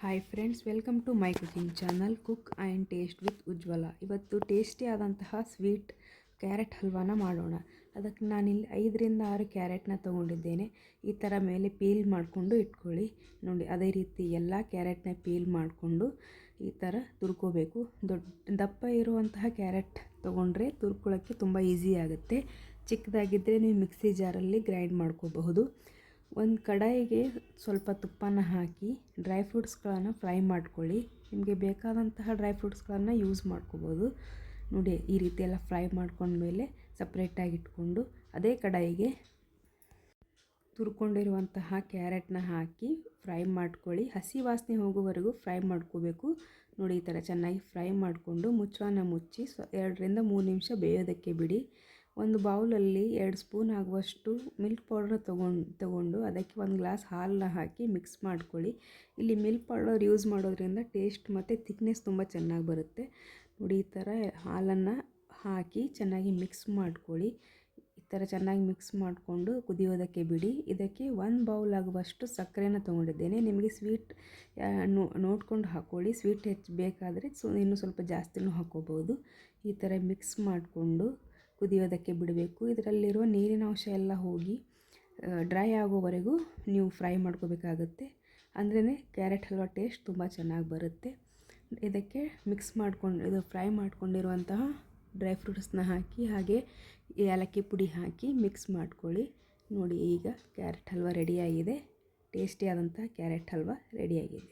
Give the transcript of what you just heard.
Hi friends, welcome to my cooking channel cook and taste with Ujwala. ಇವತ್ತು tasty ಆದಂತಹ sweet carrot ಹಲ್ವಾನ ಮಾಡೋಣ. ಅದಕ್ಕೆ ನಾನಿಲ್ಲಿ 5ರಿಂದ 6 ಕ್ಯಾರೆಟ್ನ ತೊಗೊಂಡಿದ್ದೇನೆ. ಈ ಥರ ಮೇಲೆ ಪೀಲ್ ಮಾಡಿಕೊಂಡು ಇಟ್ಕೊಳ್ಳಿ. ನೋಡಿ, ಅದೇ ರೀತಿ ಎಲ್ಲ ಕ್ಯಾರೆಟ್ನ ಪೀಲ್ ಮಾಡಿಕೊಂಡು ಈ ಥರ ತುರ್ಕೋಬೇಕು. ದಪ್ಪ ಇರುವಂತಹ ಕ್ಯಾರೆಟ್ ತೊಗೊಂಡ್ರೆ ತುರ್ಕೊಳ್ಳೋಕ್ಕೆ ತುಂಬ ಈಸಿ ಆಗುತ್ತೆ. ಚಿಕ್ಕದಾಗಿದ್ದರೆ ನೀವು ಮಿಕ್ಸಿ ಜಾರಲ್ಲಿ ಗ್ರೈಂಡ್ ಮಾಡ್ಕೋಬಹುದು. ಒಂದು ಕಡಾಯಿಗೆ ಸ್ವಲ್ಪ ತುಪ್ಪನ ಹಾಕಿ ಡ್ರೈ ಫ್ರೂಟ್ಸ್ಗಳನ್ನು ಫ್ರೈ ಮಾಡ್ಕೊಳ್ಳಿ. ನಿಮಗೆ ಬೇಕಾದಂತಹ ಡ್ರೈ ಫ್ರೂಟ್ಸ್ಗಳನ್ನು ಯೂಸ್ ಮಾಡ್ಕೋಬೋದು. ನೋಡಿ, ಈ ರೀತಿ ಎಲ್ಲ ಫ್ರೈ ಮಾಡ್ಕೊಂಡ್ಮೇಲೆ ಸಪ್ರೇಟಾಗಿ ಇಟ್ಕೊಂಡು ಅದೇ ಕಡಾಯಿಗೆ ತುರ್ಕೊಂಡಿರುವಂತಹ ಕ್ಯಾರೆಟ್ನ ಹಾಕಿ ಫ್ರೈ ಮಾಡ್ಕೊಳ್ಳಿ. ಹಸಿ ವಾಸನೆ ಹೋಗೋವರೆಗೂ ಫ್ರೈ ಮಾಡ್ಕೋಬೇಕು. ನೋಡಿ, ಈ ಥರ ಚೆನ್ನಾಗಿ ಫ್ರೈ ಮಾಡಿಕೊಂಡು ಮುಚ್ಚಳನ ಮುಚ್ಚಿ 2ರಿಂದ 3 ನಿಮಿಷ ಬೇಯೋದಕ್ಕೆ ಬಿಡಿ. ಒಂದು ಬೌಲಲ್ಲಿ 2 ಸ್ಪೂನ್ ಆಗುವಷ್ಟು ಮಿಲ್ಕ್ ಪೌಡರ್ ತಗೊಂಡು ಅದಕ್ಕೆ 1 ಗ್ಲಾಸ್ ಹಾಲನ್ನ ಹಾಕಿ ಮಿಕ್ಸ್ ಮಾಡ್ಕೊಳ್ಳಿ. ಇಲ್ಲಿ ಮಿಲ್ಕ್ ಪೌಡರ್ ಯೂಸ್ ಮಾಡೋದ್ರಿಂದ ಟೇಸ್ಟ್ ಮತ್ತು ಥಿಕ್ನೆಸ್ ತುಂಬ ಚೆನ್ನಾಗಿ ಬರುತ್ತೆ. ನೋಡಿ, ಈ ಥರ ಹಾಲನ್ನು ಹಾಕಿ ಚೆನ್ನಾಗಿ ಮಿಕ್ಸ್ ಮಾಡ್ಕೊಳ್ಳಿ. ಈ ಥರ ಚೆನ್ನಾಗಿ ಮಿಕ್ಸ್ ಮಾಡಿಕೊಂಡು ಕುದಿಯೋದಕ್ಕೆ ಬಿಡಿ. ಇದಕ್ಕೆ 1 ಬೌಲ್ ಆಗುವಷ್ಟು ಸಕ್ಕರೆನ ತೊಗೊಂಡಿದ್ದೇನೆ. ನಿಮಗೆ ಸ್ವೀಟ್ ನೋಡ್ಕೊಂಡು ಹಾಕ್ಕೊಳ್ಳಿ. ಸ್ವೀಟ್ ಹೆಚ್ಚು ಬೇಕಾದರೆ ಇನ್ನೂ ಸ್ವಲ್ಪ ಜಾಸ್ತಿನೂ ಹಾಕ್ಕೋಬೋದು. ಈ ಥರ ಮಿಕ್ಸ್ ಮಾಡಿಕೊಂಡು ಕುದಿಯೋದಕ್ಕೆ ಬಿಡಬೇಕು. ಇದರಲ್ಲಿರುವ ನೀರಿನ ಅಂಶ ಎಲ್ಲ ಹೋಗಿ ಡ್ರೈ ಆಗೋವರೆಗೂ ನೀವು ಫ್ರೈ ಮಾಡ್ಕೋಬೇಕಾಗುತ್ತೆ. ಅಂದ್ರೇ ಕ್ಯಾರೆಟ್ ಹಲ್ವಾ ಟೇಸ್ಟ್ ತುಂಬ ಚೆನ್ನಾಗಿ ಬರುತ್ತೆ. ಇದಕ್ಕೆ ಫ್ರೈ ಮಾಡ್ಕೊಂಡಿರುವಂತಹ ಡ್ರೈ ಫ್ರೂಟ್ಸ್ನ ಹಾಕಿ ಹಾಗೆ ಏಲಕ್ಕಿ ಪುಡಿ ಹಾಕಿ ಮಿಕ್ಸ್ ಮಾಡ್ಕೊಳ್ಳಿ. ನೋಡಿ, ಈಗ ಕ್ಯಾರೆಟ್ ಹಲ್ವಾ ರೆಡಿಯಾಗಿದೆ. ಟೇಸ್ಟಿಯಾದಂಥ ಕ್ಯಾರೆಟ್ ಹಲ್ವಾ ರೆಡಿಯಾಗಿದೆ.